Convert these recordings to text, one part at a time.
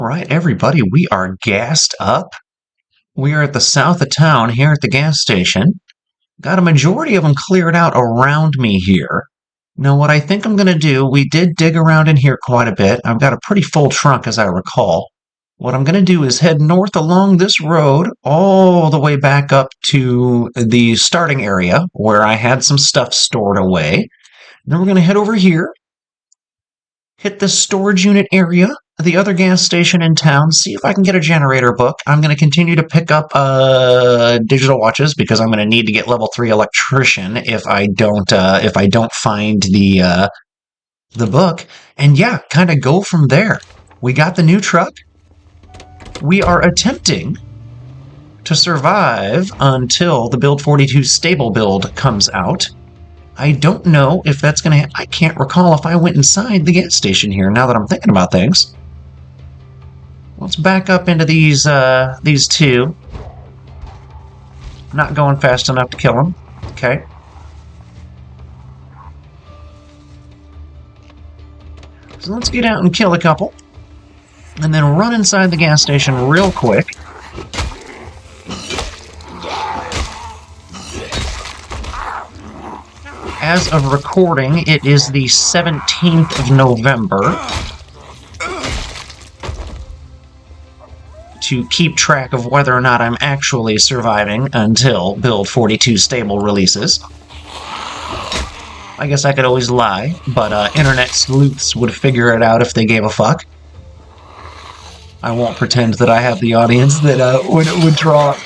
Right, everybody, we are gassed up. We are at the south of town here at the gas station. Got a majority of them cleared out around me here. Now, what I think I'm going to do, we did dig around in here quite a bit. I've got a pretty full trunk, as I recall. What I'm going to do is head north along this road all the way back up to the starting area where I had some stuff stored away. Then we're going to head over here, hit the storage unit area, the other gas station in town, see if I can get a generator book. I'm going to continue to pick up digital watches because I'm going to need to get level 3 electrician if I don't find the book. And yeah, kind of go from there. We got the new truck. We are attempting to survive until the Build 42 stable build comes out. I don't know if that's going to... I can't recall if I went inside the gas station here, now that I'm thinking about things. Let's back up into these two. Not going fast enough to kill them. Okay. So let's get out and kill a couple. And then run inside the gas station real quick. As of recording, it is the 17th of November. To keep track of whether or not I'm actually surviving until Build 42 stable releases. I guess I could always lie, but internet sleuths would figure it out if they gave a fuck. I won't pretend that I have the audience that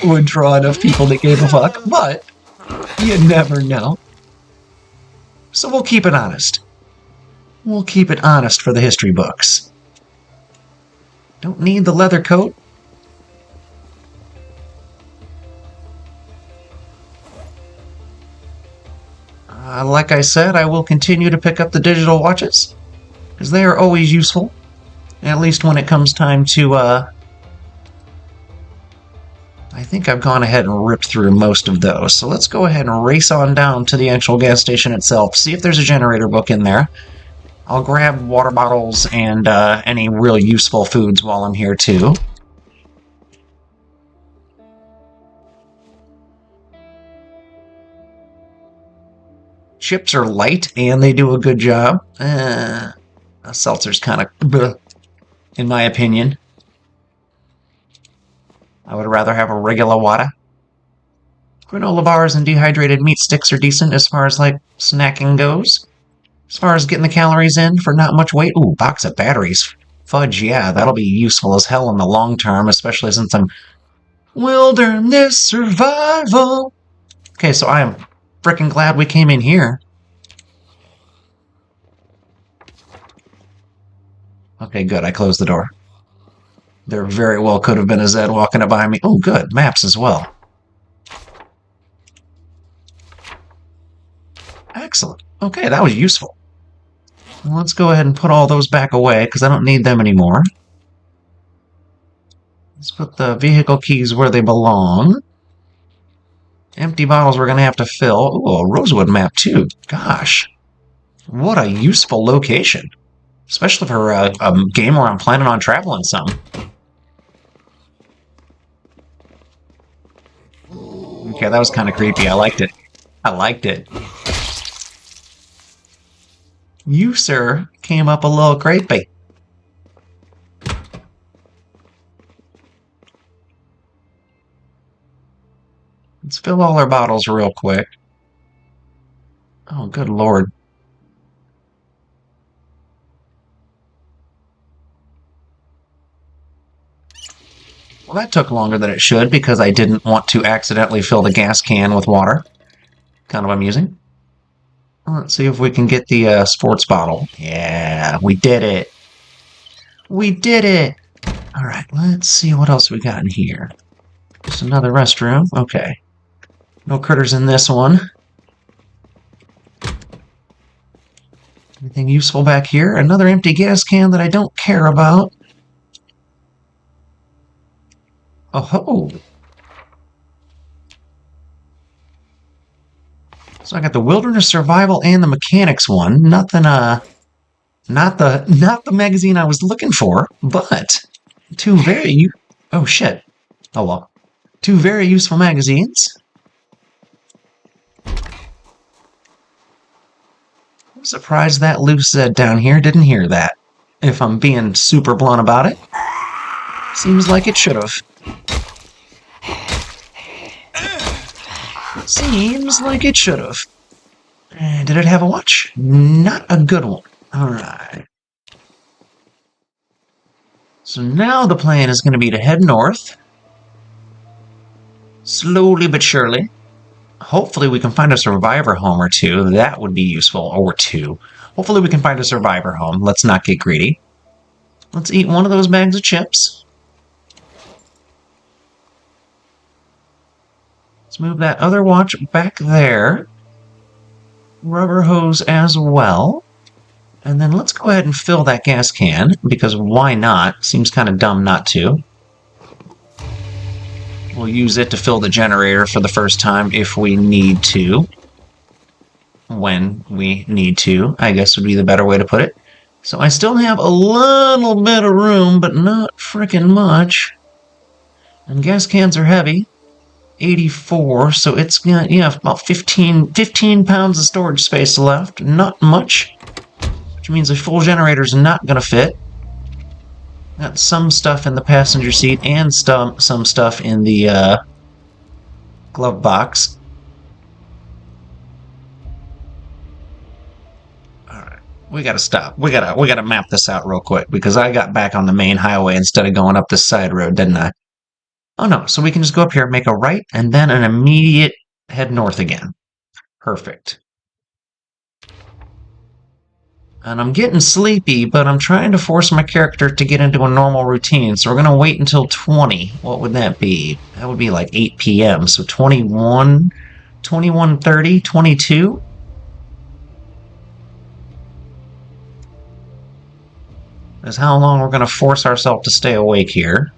would draw enough people that gave a fuck, but you never know. So we'll keep it honest. We'll keep it honest for the history books. Don't need the leather coat. Like I said, I will continue to pick up the digital watches, because they are always useful, at least when it comes time to, I think I've gone ahead and ripped through most of those, so let's go ahead and race on down to the actual gas station itself, see if there's a generator book in there. I'll grab water bottles and any real useful foods while I'm here, too. Chips are light, and they do a good job. A seltzer's kind of bleh, in my opinion. I would rather have a regular water. Granola bars and dehydrated meat sticks are decent as far as, like, snacking goes. As far as getting the calories in for not much weight. Ooh, box of batteries. Fudge, yeah, that'll be useful as hell in the long term, especially since I'm wilderness survival. Okay, so I am frickin' glad we came in here. Okay, good. I closed the door. There very well could have been a Zed walking up behind me. Oh, good. Maps as well. Excellent. Okay, that was useful. Well, let's go ahead and put all those back away, because I don't need them anymore. Let's put the vehicle keys where they belong. Empty bottles we're going to have to fill. Ooh, a rosewood map, too. Gosh. What a useful location. Especially for a game where I'm planning on traveling some. Okay, that was kind of creepy. I liked it. I liked it. You, sir, came up a little creepy. Let's fill all our bottles real quick. Oh, good lord. Well, that took longer than it should because I didn't want to accidentally fill the gas can with water. Kind of amusing. Let's see if we can get the sports bottle. Yeah, we did it. We did it! Alright, let's see what else we got in here. Just another restroom. Okay. No critters in this one. Anything useful back here? Another empty gas can that I don't care about. Oh ho! So I got the Wilderness Survival and the Mechanics one. Nothing, not the magazine I was looking for, but Two very... Oh, shit. Oh, well. Two very useful magazines. I'm surprised that loose Zed down here didn't hear that. If I'm being super blunt about it. Seems like it should have. Seems like it should have. Did it have a watch? Not a good one. Alright. So now the plan is going to be to head north. Slowly but surely. Hopefully we can find a survivor home or two. That would be useful. Or two. Hopefully we can find a survivor home. Let's not get greedy. Let's eat one of those bags of chips. Let's move that other watch back there. Rubber hose as well. And then let's go ahead and fill that gas can, because why not? Seems kind of dumb not to. We'll use it to fill the generator for the first time if we need to. When we need to, I guess would be the better way to put it. So I still have a little bit of room, but not frickin' much. And gas cans are heavy. 84, so it's got, yeah, about 15 pounds of storage space left. Not much. Which means a full generator's not gonna fit. Got some stuff in the passenger seat and some stuff in the glove box. Alright, we gotta stop. We gotta map this out real quick, because I got back on the main highway instead of going up this side road, didn't I? Oh no, so we can just go up here, make a right, and then an immediate head north again. Perfect. And I'm getting sleepy, but I'm trying to force my character to get into a normal routine, so we're going to wait until 20. What would that be? That would be like 8 p.m., so 21, 21:30, 22? That's how long we're going to force ourselves to stay awake here.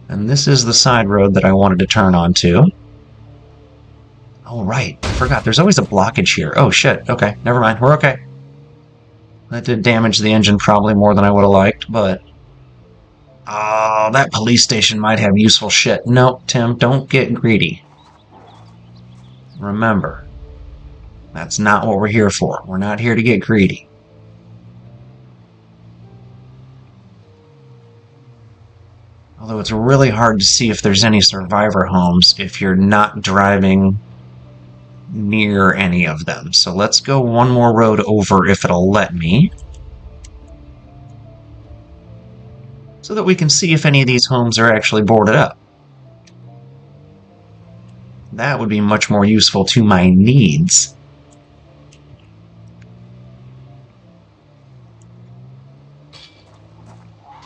And this is the side road that I wanted to turn onto. Oh, right. I forgot. There's always a blockage here. Oh, shit. Okay. Never mind. We're okay. That did damage the engine probably more than I would have liked, but... Oh, that police station might have useful shit. No, Tim, don't get greedy. Remember, that's not what we're here for. We're not here to get greedy. Although it's really hard to see if there's any survivor homes if you're not driving near any of them. So let's go one more road over if it'll let me. So that we can see if any of these homes are actually boarded up. That would be much more useful to my needs.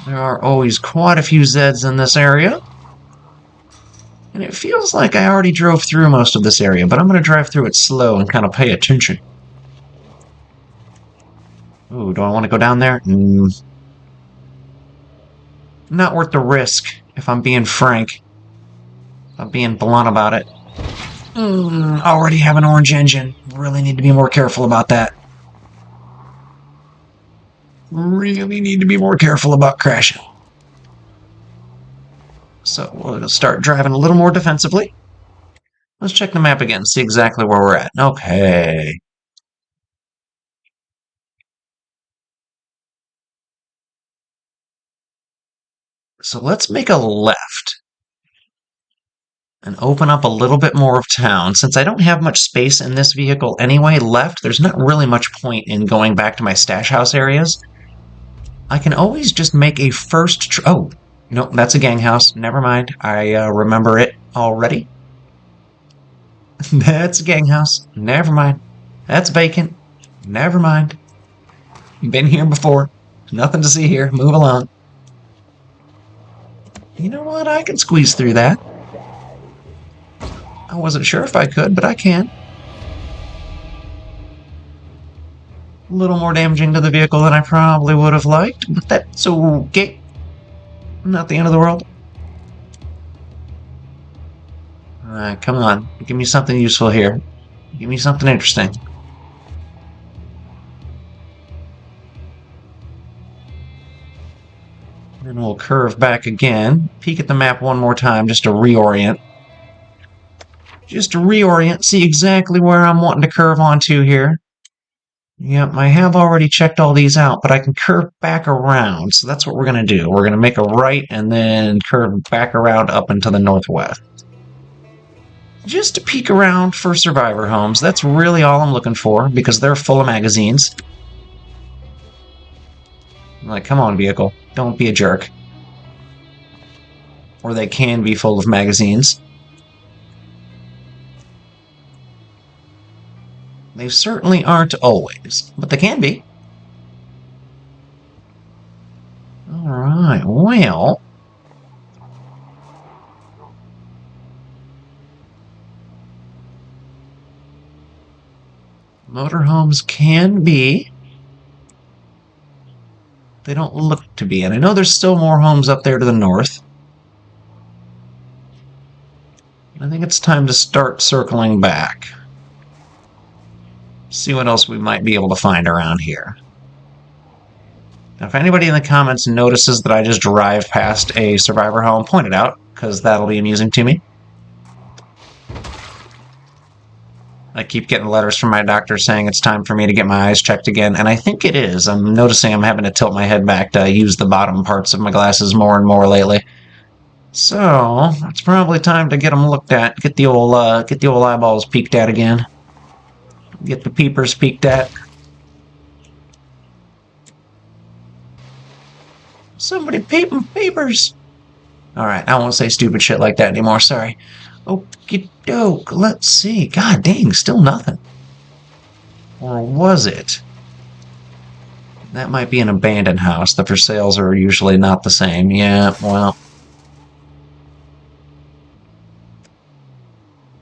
There are always quite a few Zeds in this area. And it feels like I already drove through most of this area, but I'm going to drive through it slow and kind of pay attention. Ooh, do I want to go down there? Not worth the risk, if I'm being frank. If I'm being blunt about it. Already have an orange engine. Really need to be more careful about that. Really need to be more careful about crashing. So we'll start driving a little more defensively. Let's check the map again, see exactly where we're at. Okay. So let's make a left. And open up a little bit more of town. Since I don't have much space in this vehicle anyway left, there's not really much point in going back to my stash house areas. I can always just make a first... Oh, no, that's a gang house. Never mind. I remember it already. That's a gang house. Never mind. That's vacant. Never mind. Been here before. Nothing to see here. Move along. You know what? I can squeeze through that. I wasn't sure if I could, but I can. A little more damaging to the vehicle than I probably would have liked, but that's okay. Not the end of the world. Alright, come on. Give me something useful here. Give me something interesting. And we'll We'll curve back again. Peek at the map one more time just to reorient. See exactly where I'm wanting to curve onto here. Yep, I have already checked all these out, but I can curve back around. So that's what we're going to do. We're going to make a right and then curve back around up into the northwest. Just to peek around for survivor homes. That's really all I'm looking for, because they're full of magazines. Like, come on, vehicle. Don't be a jerk. Or they can be full of magazines. They certainly aren't always, but they can be. Alright, well... motorhomes can be. They don't look to be, and I know there's still more homes up there to the north. I think it's time to start circling back. See what else we might be able to find around here. Now, if anybody in the comments notices that I just drive past a survivor home, point it out, because that'll be amusing to me. I keep getting letters from my doctor saying it's time for me to get my eyes checked again, and I think it is. I'm noticing I'm having to tilt my head back to use the bottom parts of my glasses more and more lately. So, it's probably time to get them looked at, get the old eyeballs peeked at again. Get the peepers peeked at. Somebody peepers! Alright, I won't say stupid shit like that anymore, sorry. Okie doke, let's see. God dang, still nothing. Or was it? That might be an abandoned house. The for sales are usually not the same. Yeah, well.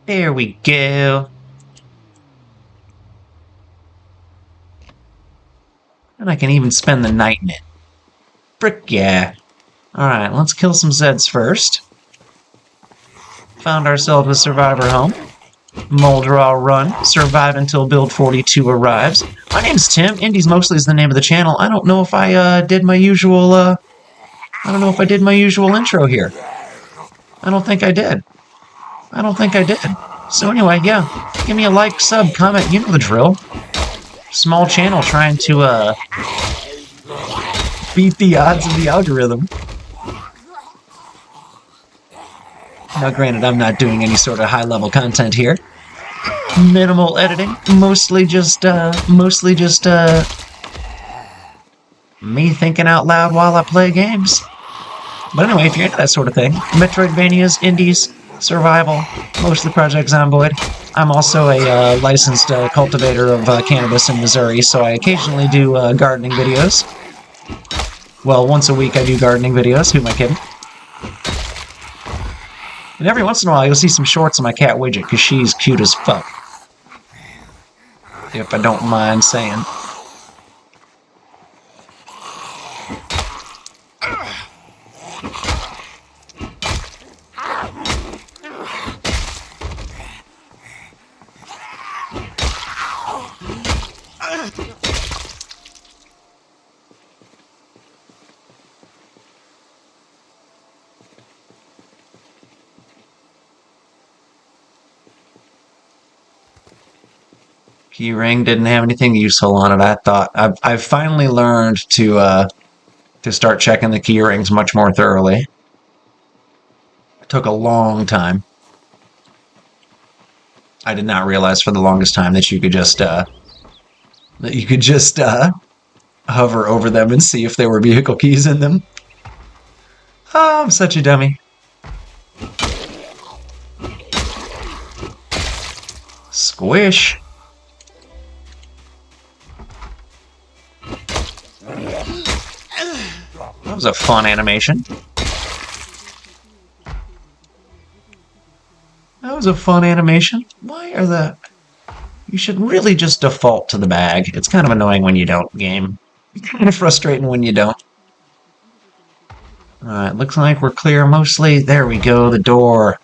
There we go. And I can even spend the night in it. Frick yeah. Alright, let's kill some Zeds first. Found ourselves a survivor home. Muldraugh run. Survive until build 42 arrives. My name's Tim. Indies Mostly is the name of the channel. I don't know if I did my usual intro here. I don't think I did. So anyway, yeah. Give me a like, sub, comment. You know the drill. Small channel trying to beat the odds of the algorithm. Now, granted, I'm not doing any sort of high-level content here. Minimal editing, mostly just me thinking out loud while I play games. But anyway, if you're into that sort of thing, Metroidvanias, indies, survival, most of the projects on board. I'm also a licensed cultivator of cannabis in Missouri, so I occasionally do gardening videos. Well, once a week I do gardening videos. Who am I kidding? And every once in a while, you'll see some shorts of my cat Widget, because she's cute as fuck. If I don't mind saying. Keyring didn't have anything useful on it. I thought I've finally learned to start checking the key rings much more thoroughly. It took a long time. I did not realize for the longest time that you could just hover over them and see if there were vehicle keys in them. Oh, I'm such a dummy. Squish. That was a fun animation. Why are the... You should really just default to the bag. It's kind of annoying when you don't, game. Kind of frustrating when you don't. Alright, looks like we're clear mostly. There we go, the door.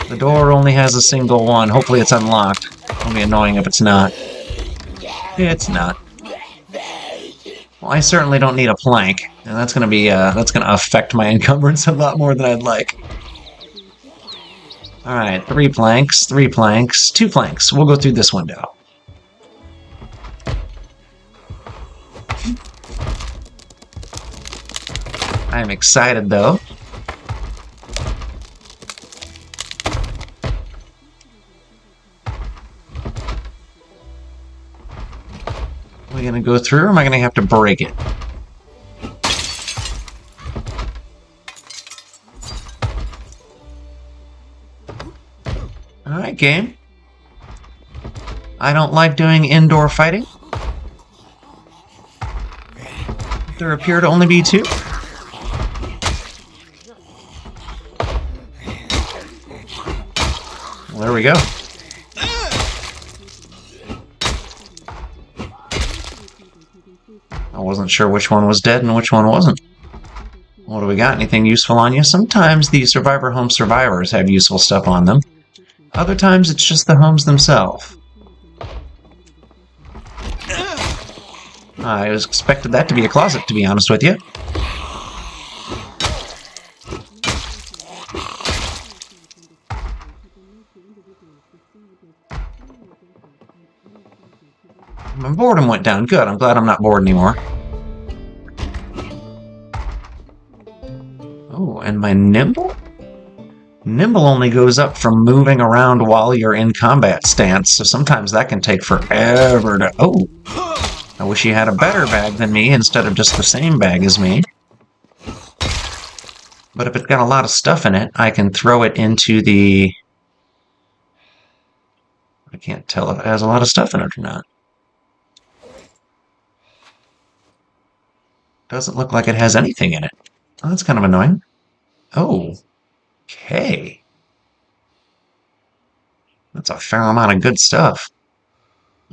The door only has a single one. Hopefully it's unlocked. It'll be annoying if it's not. It's not. Well, I certainly don't need a plank, and that's gonna affect my encumbrance a lot more than I'd like. All right, 3 planks, 3 planks, 2 planks. We'll go through this window. I'm excited, though. Are we gonna go through, or am I gonna have to break it? All right, game. I don't like doing indoor fighting. There appear to only be 2. Well, there we go. I wasn't sure which one was dead and which one wasn't. What do we got? Anything useful on you? Sometimes the Survivor Home survivors have useful stuff on them. Other times it's just the homes themselves. I expected that to be a closet, to be honest with you. My boredom went down. Good, I'm glad I'm not bored anymore. Oh, and my nimble? Nimble only goes up from moving around while you're in combat stance, so sometimes that can take forever to... Oh! I wish you had a better bag than me instead of just the same bag as me. But if it's got a lot of stuff in it, I can throw it into the... I can't tell if it has a lot of stuff in it or not. Doesn't look like it has anything in it. Oh, that's kind of annoying. Oh. Okay. That's a fair amount of good stuff.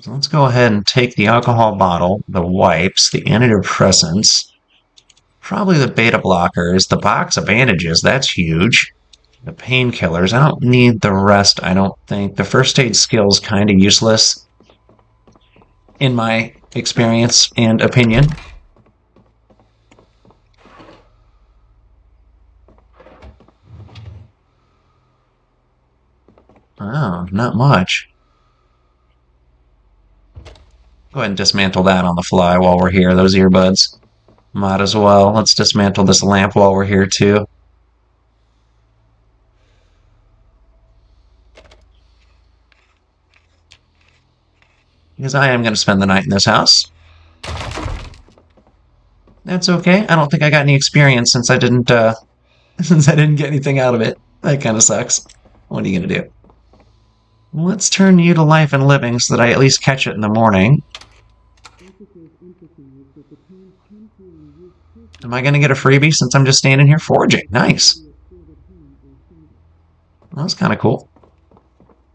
So let's go ahead and take the alcohol bottle, the wipes, the antidepressants, probably the beta blockers, the box of bandages, that's huge. The painkillers, I don't need the rest, I don't think. The first aid skill's kind of useless, in my experience and opinion. Oh, not much. Go ahead and dismantle that on the fly while we're here, those earbuds. Might as well. Let's dismantle this lamp while we're here, too. Because I am going to spend the night in this house. That's okay. I don't think I got any experience since I didn't get anything out of it. That kind of sucks. What are you going to do? Let's turn you to life and living so that I at least catch it in the morning. Am I going to get a freebie since I'm just standing here foraging? Nice. Well, that's kind of cool.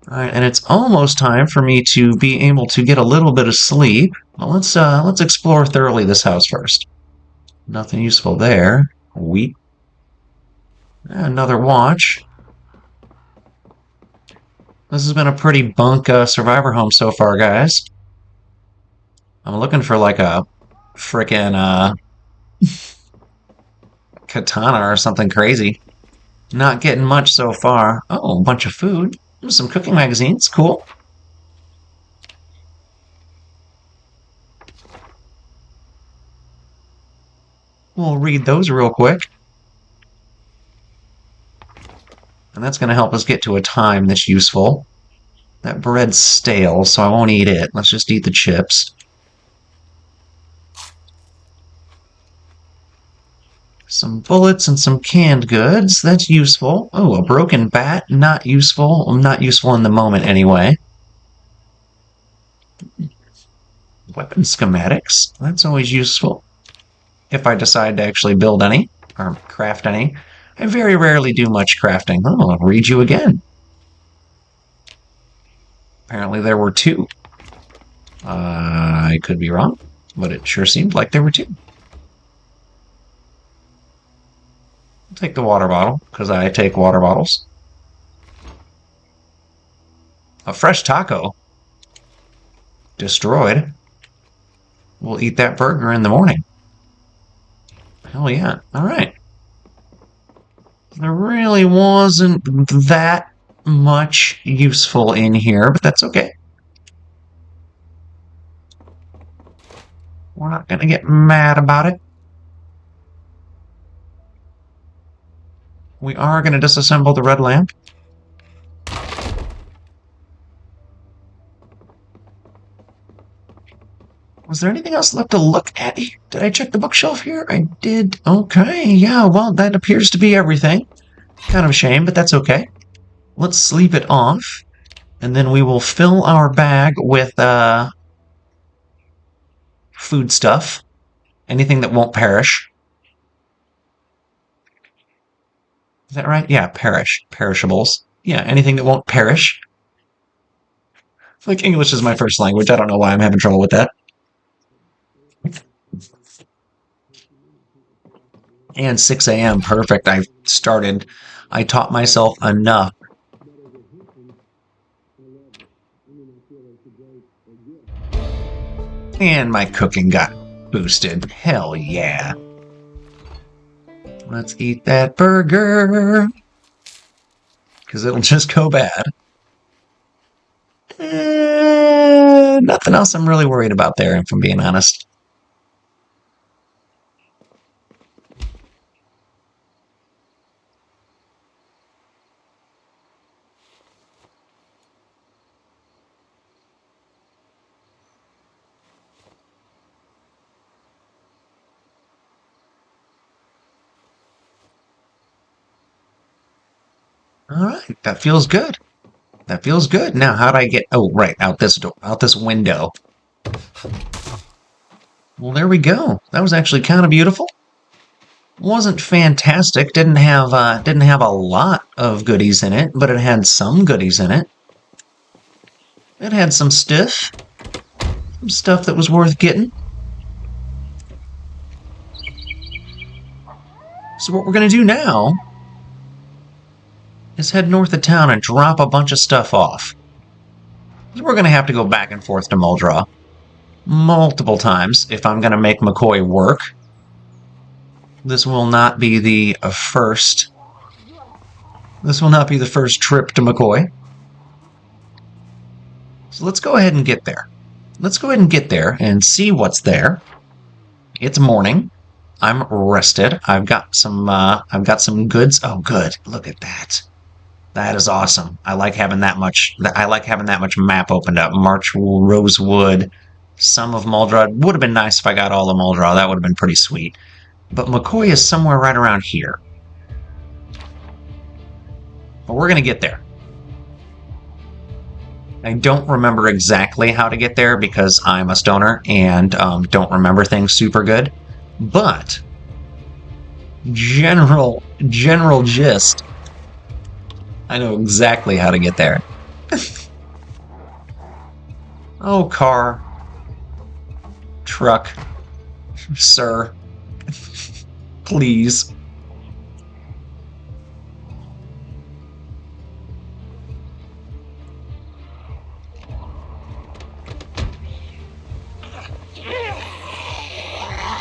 Alright, and it's almost time for me to be able to get a little bit of sleep. Well, let's explore thoroughly this house first. Nothing useful there. Wheat. Another watch. This has been a pretty bunk survivor home so far, guys. I'm looking for like a frickin' katana or something crazy. Not getting much so far. Oh, a bunch of food. Some cooking magazines. Cool. We'll read those real quick. And that's going to help us get to a time that's useful. That bread's stale, so I won't eat it. Let's just eat the chips. Some bullets and some canned goods. That's useful. Oh, a broken bat. Not useful. Well, not useful in the moment anyway. Weapon schematics. That's always useful. If I decide to actually build any, or craft any. I very rarely do much crafting. Oh, I'll read you again. Apparently there were 2. I could be wrong, but it sure seemed like there were 2. I'll take the water bottle, because I take water bottles. A fresh taco. Destroyed. We'll eat that burger in the morning. Hell yeah. All right. There really wasn't that much useful in here, but that's okay. We're not going to get mad about it. We are going to disassemble the red lamp. Was there anything else left to look at? Did I check the bookshelf here? I did. Okay, yeah, well, that appears to be everything. Kind of a shame, but that's okay. Let's sleep it off, and then we will fill our bag with food stuff. Anything that won't perish. Is that right? Yeah, perishables. Yeah, anything that won't perish. Like, English is my first language. I don't know why I'm having trouble with that. And 6 a.m. Perfect. I taught myself enough. And my cooking got boosted. Hell yeah. Let's eat that burger. Because it'll just go bad. Nothing else I'm really worried about there, if I'm being honest. All right, that feels good. That feels good. Now, how'd I get... Oh, right, out this door, out this window. Well, there we go. That was actually kind of beautiful. Wasn't fantastic. Didn't have a lot of goodies in it, but it had some goodies in it. It had some stuff that was worth getting. So what we're gonna do now is head north of town and drop a bunch of stuff off. We're going to have to go back and forth to Muldraugh multiple times if I'm going to make McCoy work. This will not be the first. This will not be the first trip to McCoy. So let's go ahead and get there. Let's go ahead and get there and see what's there. It's morning. I'm rested. I've got some goods. Oh, good. Look at that. That is awesome. I like having that much map opened up. March Rosewood, some of Muldraugh. Would have been nice if I got all of Muldraugh. That would have been pretty sweet. But McCoy is somewhere right around here. But we're going to get there. I don't remember exactly how to get there because I'm a stoner and don't remember things super good. But general gist, I know exactly how to get there. Oh, car. Truck. Sir. Please.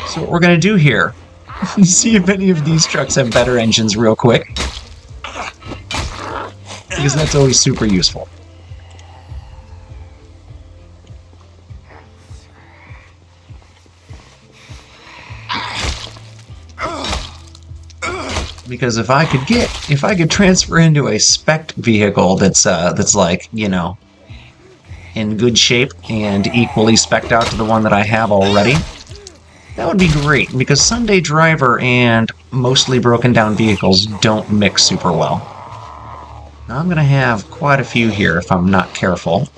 So what we're going to do here, see if any of these trucks have better engines real quick. Because that's always super useful. Because if I could transfer into a spec vehicle that's like, you know, in good shape and equally spec'd out to the one that I have already, that would be great, because Sunday driver and mostly broken down vehicles don't mix super well. Now I'm going to have quite a few here if I'm not careful.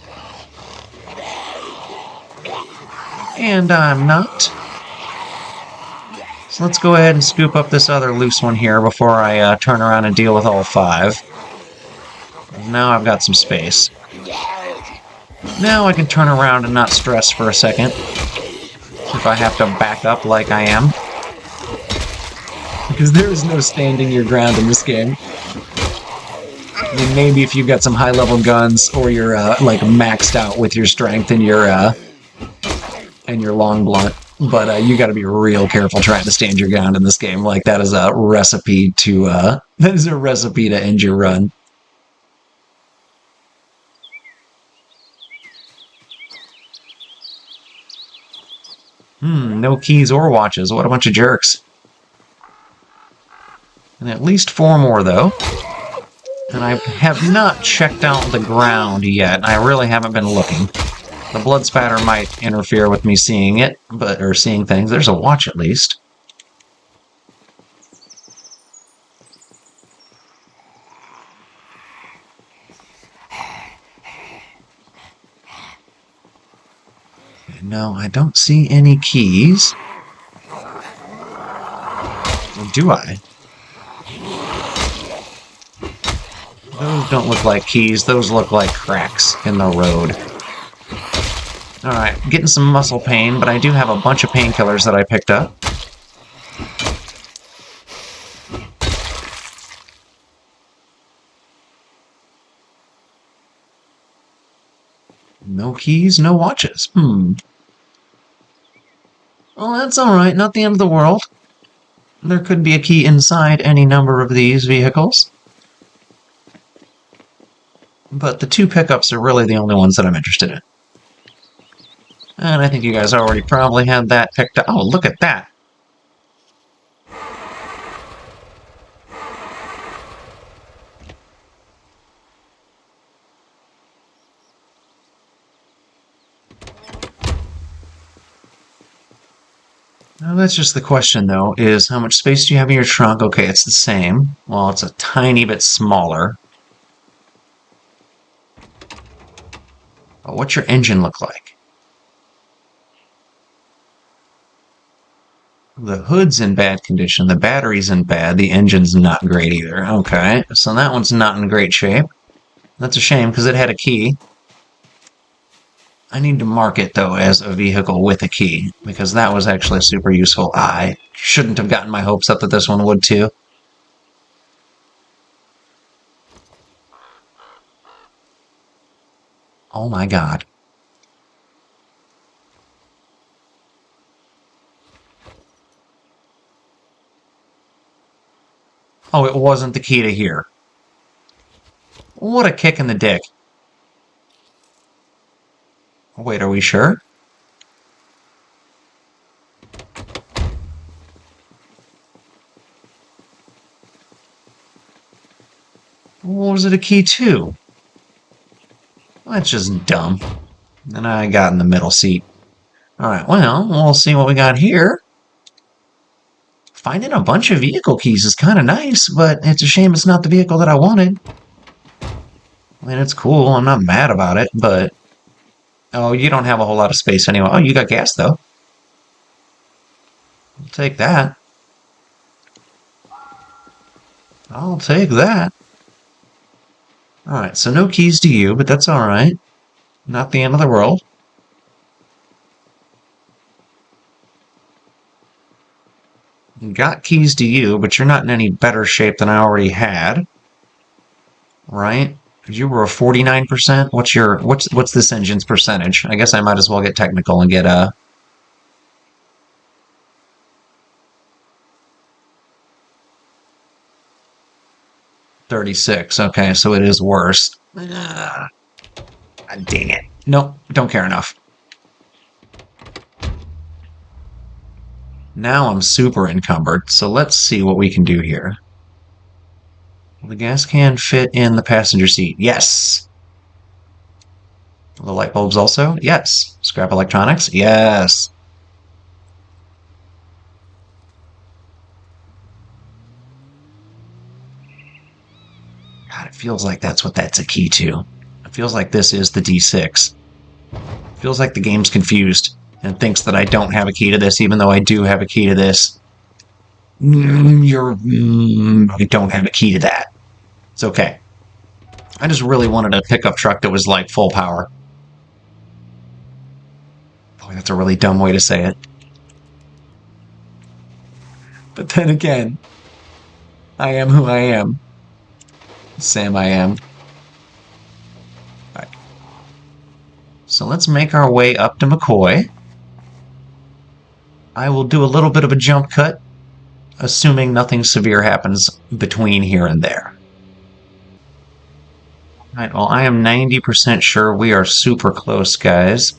And I'm not. So let's go ahead and scoop up this other loose one here before I turn around and deal with all 5. Now I've got some space. Now I can turn around and not stress for a second. If I have to back up like I am. Because there is no standing your ground in this game. I mean, maybe if you've got some high-level guns, or you're, like, maxed out with your strength and your and your long blunt. But you got to be real careful trying to stand your ground in this game. Like that is a recipe to end your run. No keys or watches. What a bunch of jerks. And at least 4 more, though. And I have not checked out the ground yet. I really haven't been looking. The blood spatter might interfere with me seeing it, or seeing things. There's a watch at least. No, I don't see any keys. Or do I? Those don't look like keys. Those look like cracks in the road. Alright, getting some muscle pain, but I do have a bunch of painkillers that I picked up. No keys, no watches. Well, that's alright. Not the end of the world. There could be a key inside any number of these vehicles. But the 2 pickups are really the only ones that I'm interested in. And I think you guys already probably had that picked up. Oh, look at that. Now, that's just the question, though, is how much space do you have in your trunk? Okay, it's the same. Well, it's a tiny bit smaller. But what's your engine look like? The hood's in bad condition, the battery's in bad, the engine's not great either. Okay, so that one's not in great shape. That's a shame, because it had a key. I need to mark it, though, as a vehicle with a key, because that was actually super useful. I shouldn't have gotten my hopes up that this one would, too. Oh my god. Oh, it wasn't the key to here. What a kick in the dick. Wait, are we sure? What was it a key to? That's just dumb. And I got in the middle seat. Alright, well, we'll see what we got here. Finding a bunch of vehicle keys is kind of nice, but it's a shame it's not the vehicle that I wanted. I mean, it's cool. I'm not mad about it, but... Oh, you don't have a whole lot of space anyway. Oh, you got gas, though. I'll take that. I'll take that. Alright, so no keys to you, but that's alright. Not the end of the world. Got keys to you, but you're not in any better shape than I already had. Right? You were a 49%? What's this engine's percentage? I guess I might as well get technical and get a 36. Okay, so it is worse. God dang it. Nope, don't care enough. Now I'm super encumbered, so let's see what we can do here. Will the gas can fit in the passenger seat? Yes! The light bulbs also? Yes. Scrap electronics? Yes. God, it feels like that's what that's a key to. It feels like this is the D6. It feels like the game's confused and thinks that I don't have a key to this, even though I do have a key to this. I don't have a key to that. It's okay. I just really wanted a pickup truck that was like full power. Boy, that's a really dumb way to say it. But then again, I am who I am. Sam I am. Right. So let's make our way up to McCoy. I will do a little bit of a jump cut, assuming nothing severe happens between here and there. Alright, well, I am 90% sure we are super close, guys.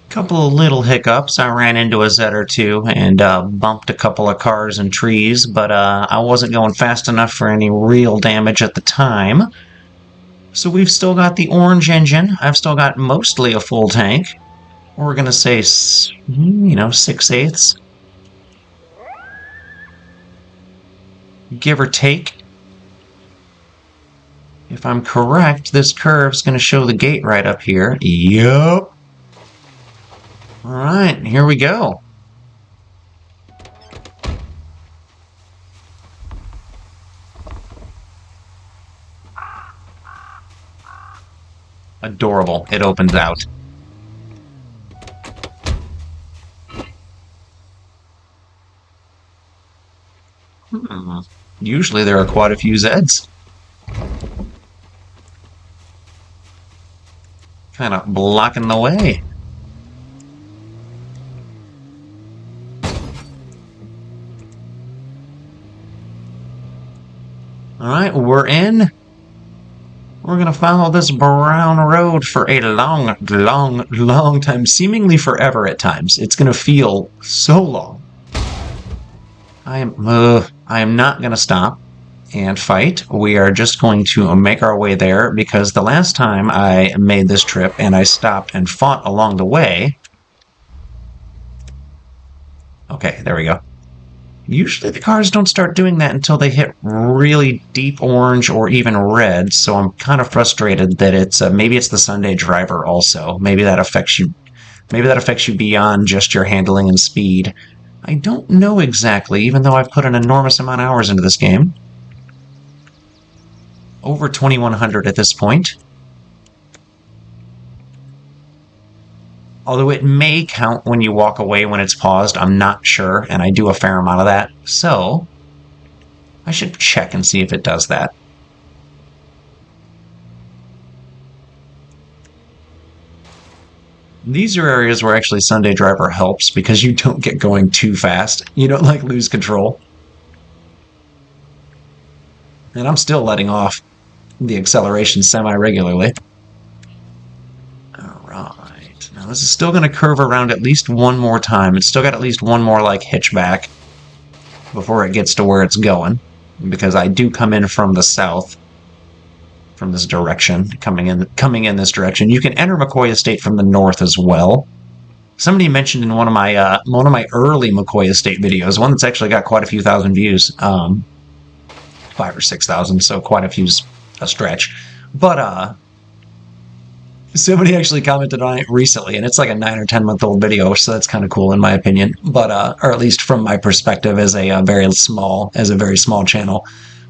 Couple of little hiccups. I ran into a Zed or two and bumped a couple of cars and trees, but I wasn't going fast enough for any real damage at the time. So we've still got the orange engine. I've still got mostly a full tank. We're going to say, 6/8, give or take. If I'm correct, this curve's going to show the gate right up here. Yup. All right, here we go. Adorable. It opens out. Usually there are quite a few Zeds. Kind of blocking the way. Alright, we're in. We're gonna follow this brown road for a long, long, long time. Seemingly forever at times. It's gonna feel so long. I am not gonna stop and fight. We are just going to make our way there because the last time I made this trip and I stopped and fought along the way... Okay, there we go. Usually the cars don't start doing that until they hit really deep orange or even red, so I'm kind of frustrated that it's maybe it's the Sunday driver also. Maybe that affects you beyond just your handling and speed. I don't know exactly, even though I've put an enormous amount of hours into this game. Over 2,100 at this point. Although it may count when you walk away when it's paused, I'm not sure, and I do a fair amount of that. So, I should check and see if it does that. These are areas where actually Sunday Driver helps because you don't get going too fast. You don't like lose control. And I'm still letting off the acceleration semi-regularly. Alright. Now this is still going to curve around at least one more time. It's still got at least one more like hitchback before it gets to where it's going. Because I do come in from the south. From this direction. Coming in this direction. You can enter McCoy Estate from the north as well. Somebody mentioned in one of my early McCoy Estate videos, one that's actually got quite a few thousand views. 5,000 or 6,000, so quite a few's a stretch. But somebody actually commented on it recently, and it's like a 9 or 10-month-old video, so that's kind of cool in my opinion. But or at least from my perspective as a very small channel,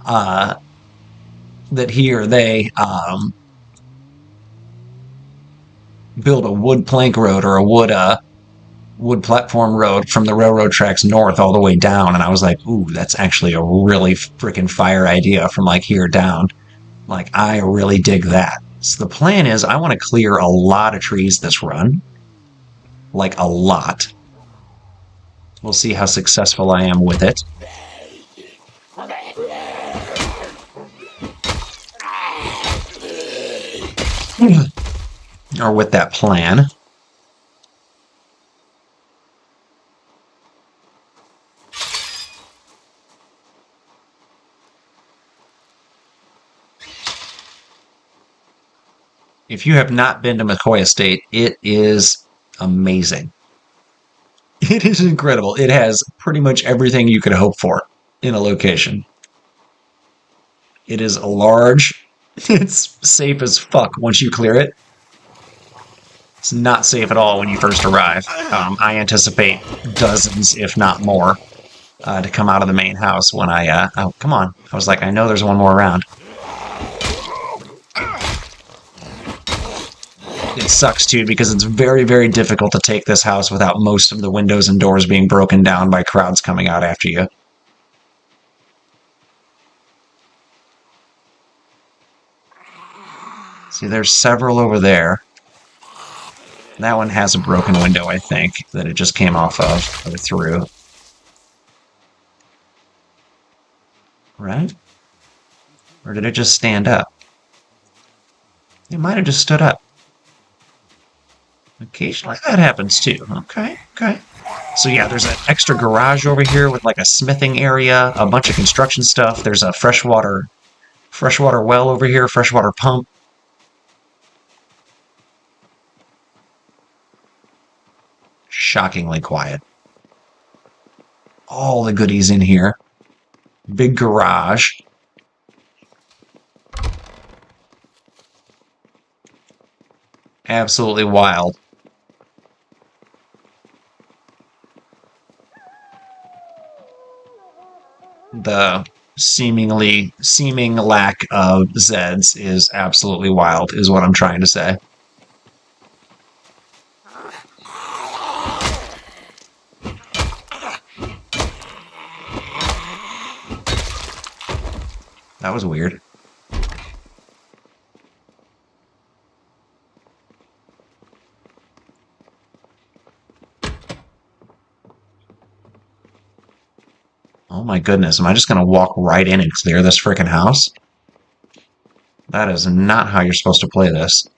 that he or they build a wood plank road or a wood platform road from the railroad tracks north all the way down, and I was like, ooh, that's actually a really freaking fire idea from like here down. Like, I really dig that. So the plan is I want to clear a lot of trees this run. Like, a lot. We'll see how successful I am with it. Or with that plan. If you have not been to McCoy Estate, it is amazing. It is incredible. It has pretty much everything you could hope for in a location. It is large. It's safe as fuck once you clear it. It's not safe at all when you first arrive. I anticipate dozens, if not more, to come out of the main house when oh, come on. I was like, I know there's one more around. It sucks, too, because it's very, very difficult to take this house without most of the windows and doors being broken down by crowds coming out after you. See, there's several over there. That one has a broken window, I think, that it just came off of or through. Right? Or did it just stand up? It might have just stood up. Occasionally that happens too. Okay, okay. So yeah, there's an extra garage over here with like a smithing area, a bunch of construction stuff. There's a freshwater well over here, freshwater pump. Shockingly quiet. All the goodies in here. Big garage. Absolutely wild. The seeming lack of Zeds is absolutely wild, is what I'm trying to say. That was weird. Oh my goodness, am I just gonna walk right in and clear this frickin' house? That is not how you're supposed to play this.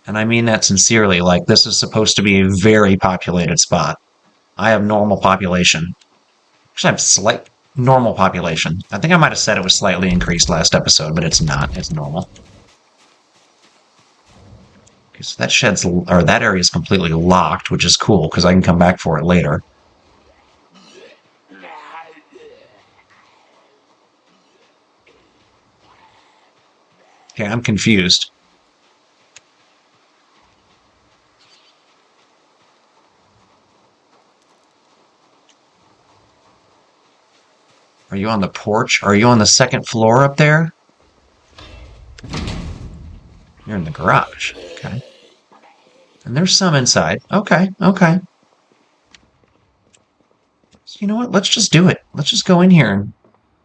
And I mean that sincerely, like, this is supposed to be a very populated spot. I have normal population. Actually, I have slight normal population. I think I might have said it was slightly increased last episode, but it's not. It's normal. Okay, so that area is completely locked, which is cool, because I can come back for it later. Okay, I'm confused. Are you on the porch? Are you on the second floor up there? You're in the garage. Okay. And there's some inside. Okay, okay. So you know what? Let's just do it. Let's just go in here and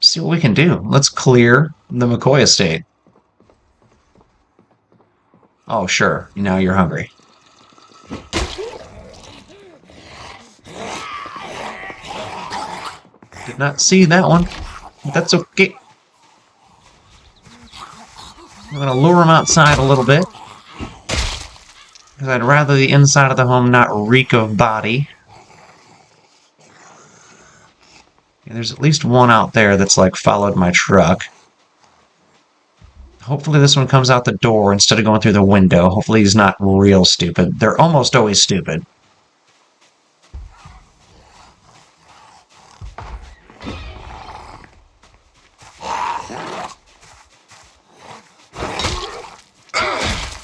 see what we can do. Let's clear the McCoy estate. Oh, sure. Now you're hungry. Did not see that one. But that's okay. I'm going to lure him outside a little bit. Because I'd rather the inside of the home not reek of body. Yeah, there's at least one out there that's like followed my truck. Hopefully this one comes out the door instead of going through the window. Hopefully he's not real stupid. They're almost always stupid.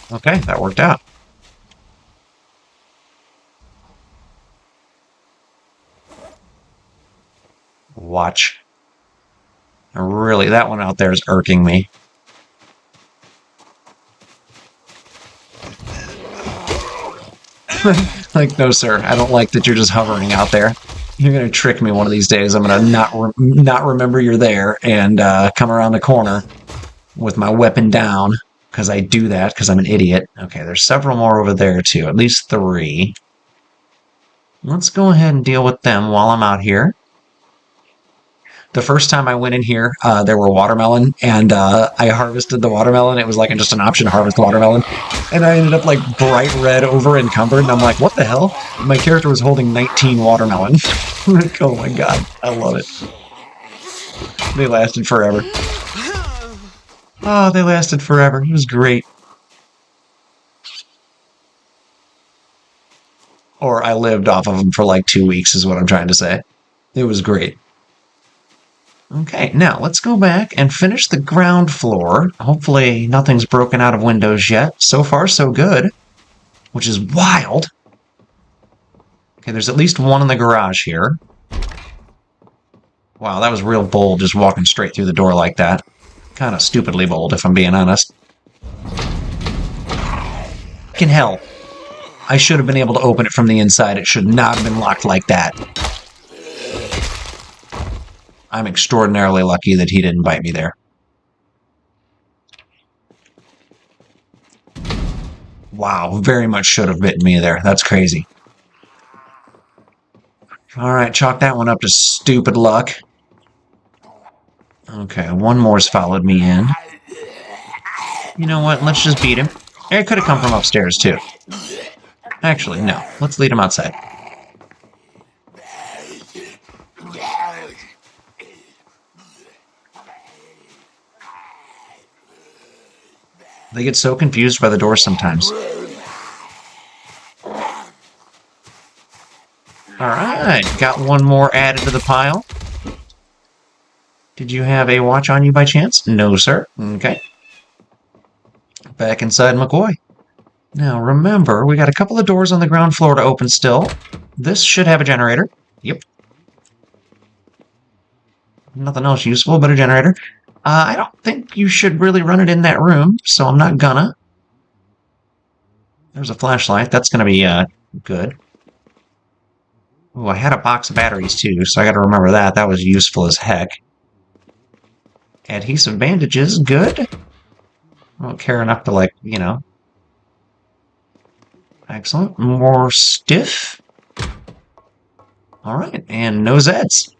Okay, that worked out. Watch. Really, that one out there is irking me. Like, no, sir. I don't like that you're just hovering out there. You're gonna trick me one of these days. I'm gonna not remember you're there and come around the corner with my weapon down because I do that because I'm an idiot. Okay, there's several more over there too. At least 3. Let's go ahead and deal with them while I'm out here. The first time I went in here, there were watermelon, and I harvested the watermelon. It was like just an option to harvest watermelon. And I ended up like bright red over encumbered, and I'm like, what the hell? My character was holding 19 watermelon. Oh my god, I love it. They lasted forever. Oh, they lasted forever. It was great. Or I lived off of them for like 2 weeks is what I'm trying to say. It was great. Okay, now let's go back and finish the ground floor. Hopefully nothing's broken out of windows yet. So far, so good. Which is wild. Okay, there's at least one in the garage here. Wow, that was real bold, just walking straight through the door like that. Kind of stupidly bold, if I'm being honest. Fucking hell. I should have been able to open it from the inside. It should not have been locked like that. I'm extraordinarily lucky that he didn't bite me there. Wow, very much should have bitten me there. That's crazy. All right, chalk that one up to stupid luck. Okay, one more's followed me in. You know what? Let's just beat him. It could have come from upstairs, too. Actually, no. Let's lead him outside. They get so confused by the door sometimes. Alright, got one more added to the pile. Did you have a watch on you by chance? No, sir. Okay. Back inside McCoy. Now, remember, we got a couple of doors on the ground floor to open still. This should have a generator. Yep. Nothing else useful but a generator. I don't think you should really run it in that room, so I'm not gonna. There's a flashlight. That's gonna be, good. Ooh, I had a box of batteries, too, so I gotta remember that. That was useful as heck. Adhesive bandages, good. I don't care enough to, like, you know. Excellent. More stiff. Alright, and no Zeds.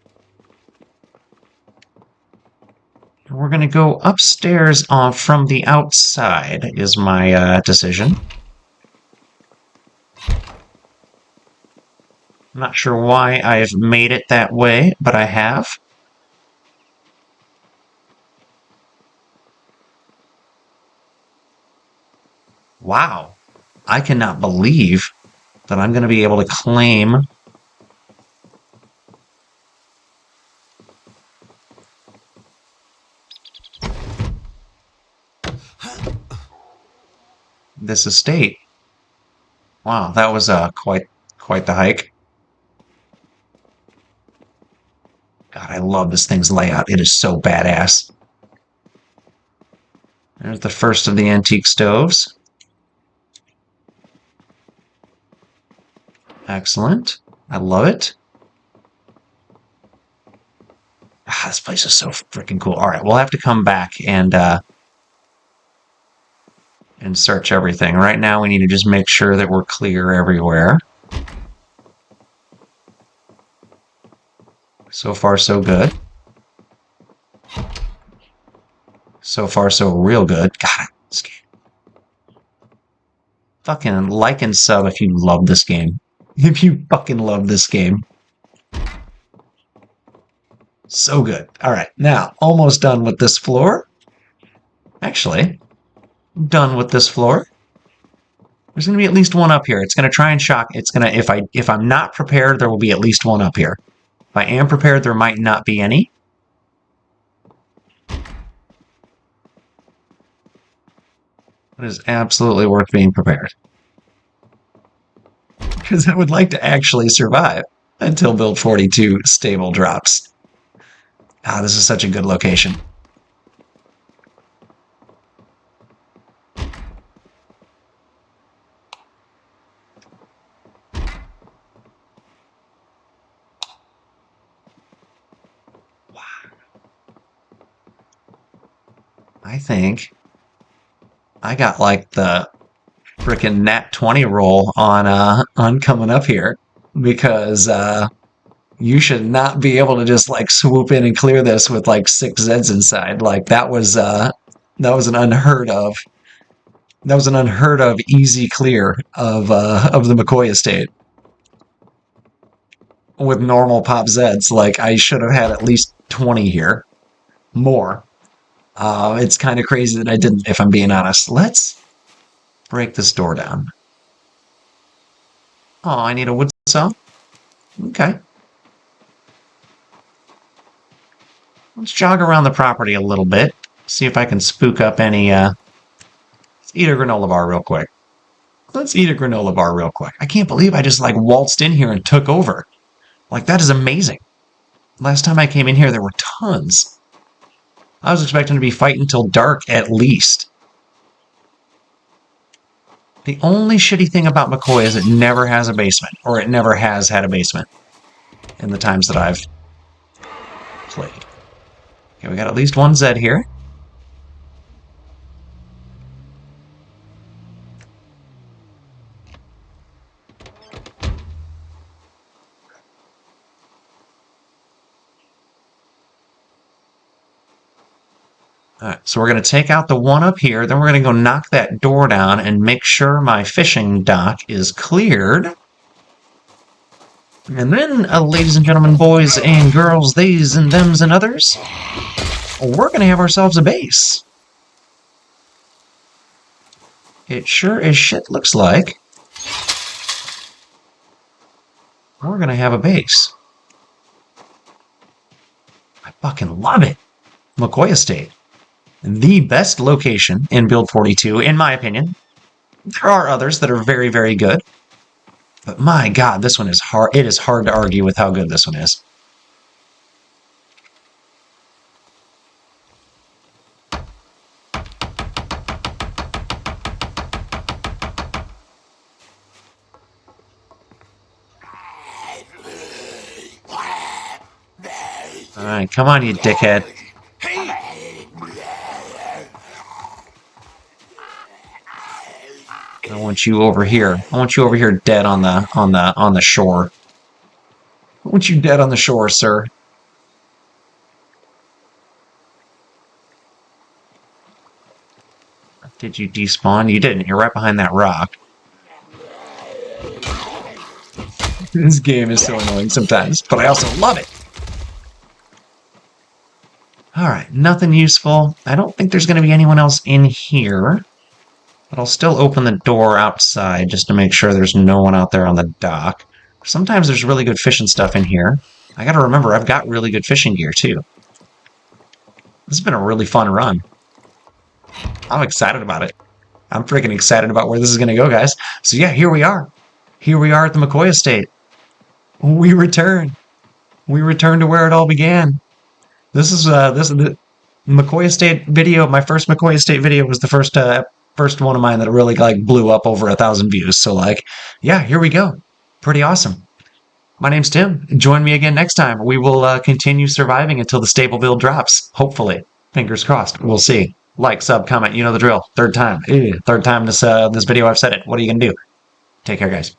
We're going to go upstairs from the outside, is my decision. I'm not sure why I've made it that way, but I have. Wow. I cannot believe that I'm going to be able to claim this estate. Wow, that was quite the hike. God, I love this thing's layout. It is so badass. There's the first of the antique stoves. Excellent. I love it. Ah, this place is so freaking cool. All right, we'll have to come back and search everything. Right now, we need to just make sure that we're clear everywhere. So far, so good. So far, so real good. God, this game. Fucking like and sub if you love this game. If you fucking love this game. So good. All right, now, almost done with this floor. Actually, done with this floor. There's going to be at least one up here. It's going to try and shock. It's going to, if I'm not prepared, there will be at least one up here. If I am prepared, there might not be any. It is absolutely worth being prepared. Because I would like to actually survive until build 42 stable drops. Ah, this is such a good location. I think I got like the frickin' nat 20 roll on coming up here because you should not be able to just like swoop in and clear this with like 6 Zeds inside. Like that was an unheard of easy clear of the McCoy estate with normal pop Zeds. Like I should have had at least 20 here, more. It's kind of crazy that I didn't, if I'm being honest. Let's break this door down. Oh, I need a wood saw? Okay. Let's jog around the property a little bit. See if I can spook up any, Let's eat a granola bar real quick. I can't believe I just, like, waltzed in here and took over. Like, that is amazing. Last time I came in here, there were tons. I was expecting to be fighting until dark, at least. The only shitty thing about McCoy is it never has a basement, or it never has had a basement in the times that I've Hopefully. Okay, we got at least one Zed here. Alright, so we're going to take out the one up here, then we're going to go knock that door down and make sure my fishing dock is cleared. And then, ladies and gentlemen, boys and girls, theys and thems and others, we're going to have ourselves a base. It sure as shit looks like we're going to have a base. I fucking love it. McCoy Estate. The best location in Build 42, in my opinion. There are others that are very, very good. But my god, this one is hard. It is hard to argue with how good this one is. Alright, come on, you dickhead. I want you over here. I want you over here dead on the shore. I want you dead on the shore, sir. Did you despawn? You didn't. You're right behind that rock. This game is so annoying sometimes, but I also love it. Alright, nothing useful. I don't think there's going to be anyone else in here. But I'll still open the door outside just to make sure there's no one out there on the dock. Sometimes there's really good fishing stuff in here. I gotta remember, I've got really good fishing gear, too. This has been a really fun run. I'm excited about it. I'm freaking excited about where this is gonna go, guys. So yeah, here we are. Here we are at the McCoy Estate. We return. We return to where it all began. This is the McCoy Estate video. My first McCoy Estate video was the first one of mine that really like blew up over 1,000 views. So like, yeah, here we go. Pretty awesome. My name's Tim. Join me again next time. We will continue surviving until the stable build drops. Hopefully. Fingers crossed. We'll see. Like, sub, comment. You know the drill. Third time. Third time this video I've said it. What are you going to do? Take care, guys.